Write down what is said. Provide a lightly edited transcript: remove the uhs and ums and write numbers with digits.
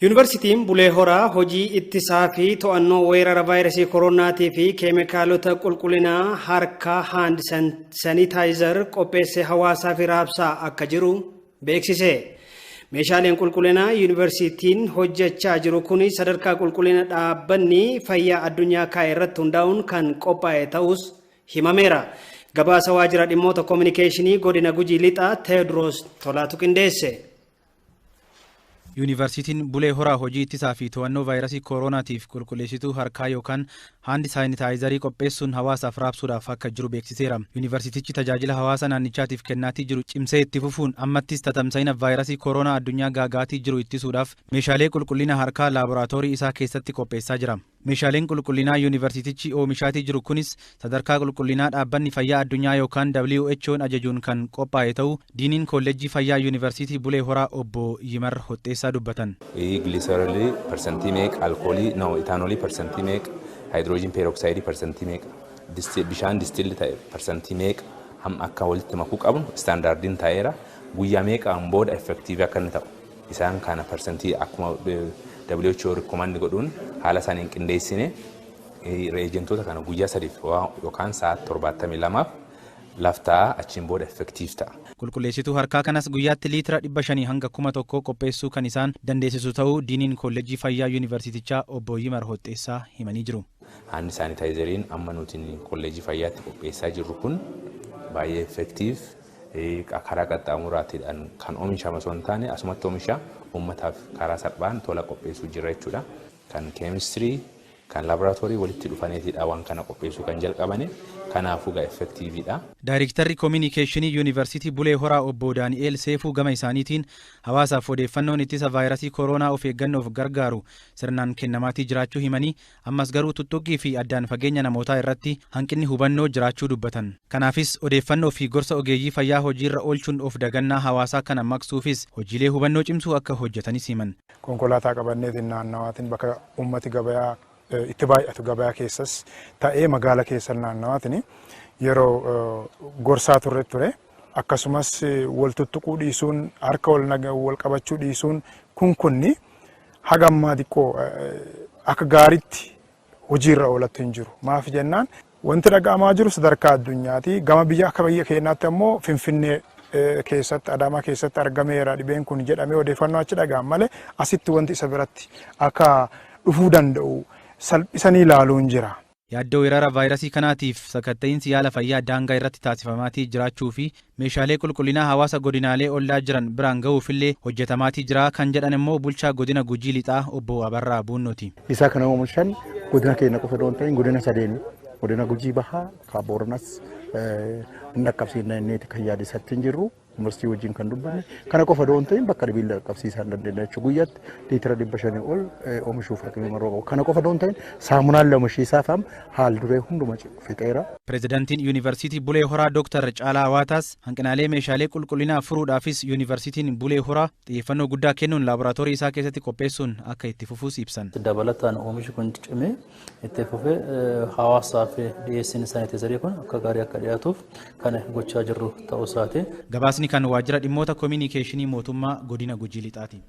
Yuunivarsiitiin Bulee Horaa hojii ittisaa fi to'annoo weerara vaayirasii koronaatii fi keemikaalota qulqullinaa harkaa hand sanitaayizer qopheessee hawaasaaf raabsaa akka jiru beeksise. Meeshaaleen qulqullinaa yuunivarsiitiin hojjechaa jiru kun sadarkaa qulqullina dhaabbanni fayyaa addunyaa kaa'e irratti hundaa'uun kan qophaa'e ta'us himameera. Gabaasa waajjira dhimmoota koominikeeshinii godina Gujii Lixaa Teewodiroos Tolaatu qindeesse. Yuunivarsiitiin Bulee Horaa hojii ittisaa fi to'annoo vaayirasii kooronaatiif qulqulleessituu harkaa yookaan haandi saanitaayizarii qopheessuun hawaasaaf raabsuudhaaf akka jiru beeksiseera. Yuunivarsiitichi tajaajila hawaasa naannichaatiif kennaatii jiru cimsee itti fufuun ammattis tatamsa'ina vaayirasii kooronaa addunyaa gaagaatii jiru ittisuudhaaf meeshaalee qulqullina harkaa laaboraatoorii isaa keessatti qopheessaa jira. Meeshaaleen qulqullinaa yuunivarsiitichi oomishaatii jiru kunis sadarkaa qulqullinaa dhaabbanni fayyaa addunyaa yookaan WHO'n ajajuun kan qophaa'e ta'uu diiniin kolleejjii fayyaa yuunivarsiitii Bulee Horaa obbo Yimar Hoxxeessaa dubbatan. Giliseroolii persentii meeqa, alkoolii, itaanoolii persentii meeqa, haayidroojin peeroksaayidii persentii meeqa, bishaan distiilli ta'e persentii meeqa hamma akka walitti makuu qabnu istaandaardiin ta'eera. Guyyaa meeqaan booda effektiivii akka inni ta'u isaan kana persentii akkuma WHO rikkoomandi godhuun haala isaaniin qindeessine reejentoota kana guyyaa sadiif yookaan sa'aatii 72 laftaa achiin booda effektiif ta'a. Qulqulleessituu harkaa kanas guyyaatti liitira 500 hanga 1000 qopheessuu kan isaan dandeessisu ta'uu diiniin kolleejjii fayyaa yuunivarsiitichaa obbo Yimar Hoxxeessaa himanii jiru. Haandi saanitaayizeriin amma nuti kolleejjii fayyaatti qopheessaa jirru kun baay'ee effektiif karaa qaxxaamuraatiidhaan kan oomishama osoo hin taane asumatti oomisha uummataaf karaa salphaan tola qopheessuu jira jechuudha. Kan keemistirii, kan laaboraatoorii walitti dhufaneetidha waan kana qopheessuu kan jalqabane. Kanaafuu effektiiviidha. Daayirektarri koominikeeshinii yuunivarsiitii Bulee Horaa obbo Daani'eel Seefuu gama isaaniitiin hawaasaaf odeeffannoon ittisa vaayirasii kooroonaa of eeggannoof gargaaru sirnaan kennamaatii jiraachuu himanii ammas garuu tuttuqqii fi addaan fageenya namootaa irratti hanqinni hubannoo jiraachuu dubbatan. Kanaafis odeeffannoo fi gorsa ogeeyyii fayyaa hojiirra oolchuun of dagannaa hawaasaa kana maqsuufis hojiilee hubannoo cimsuu akka hojjetanis himan. Konkolaataa qabanneetiin naannawaatiin bakka uummati gabayaa itti baay'atu gabayaa keessas ta'ee magaala keessa naannawaatiin yeroo gorsaa ture akkasumas wal tuttuquu dhiisuun harka wal qabachuu dhiisuun kunni haga ammaa xiqqoo akka gaariitti hojiirra oolatti hin jiru. Maaf jennaan wanti dhaga'amaa jiru sadarkaa addunyaati. Gama biyya akka biyya keenyaatti ammoo Finfinnee keessatti Adaamaa keessatti argameera dhibeen kun jedhamee odeeffannoo achi dhaga'an malee asitti wanti isa biratti akka dhufuu danda'u salphisanii ilaaluun jira. Yaaddoo weerara vaayirasii kanaatiif sakatta'insi yaala fayyaa daangaa irratti taasifamaatii jiraachuu fi meeshaalee qulqullinaa hawaasa godinaalee ollaa jiran biraan ga'uufillee hojjetamaatii jira kan jedhan immoo bulchaa godina Gujii Lixaa obbo Abarraa Buunnooti. Isaa kana oomishan godina keenya qofa osoo hin ta'in godina sadeeni godina Gujii Bahaa, Booranaas dhaqqabsiisna inniiti kan yaadisatti hin jirru. Yuunivarsiitii wajjin kan dubbanne kana qofa osoo hin ta'in bakka dhibiin dhaqqabsiisaa hin dandeenye jechuudha. Guyyaatti liitira 500 ol oomishuuf rakkinni marroo qabu. Kana qofa osoo hin ta'in saamunaan lamashiisaaf haal duree hunduma fixeera. Pireezidaantiin yuunivarsiitii Bulee Horaa Dooktar Caalaa Hawaataas hanqinaalee meeshaalee qulqullinaa furuudhaafis yuunivarsiitiin Bulee Horaa xiyyeeffannoo guddaa kennuun laaboraatoorii isaa keessatti qopheessuun akka itti fufuus ibsan. Dabalataan oomishi kun cimee itti fufee hawaasaaf dhiyeessiin saanitaayizarii kun akka gaarii akka dhiyaatuuf kan gochaa jirru ta'uu isaati. Gabaasni kan waajjira dhimmoota koominikeeshinii mootummaa godina Gujii Lixaati.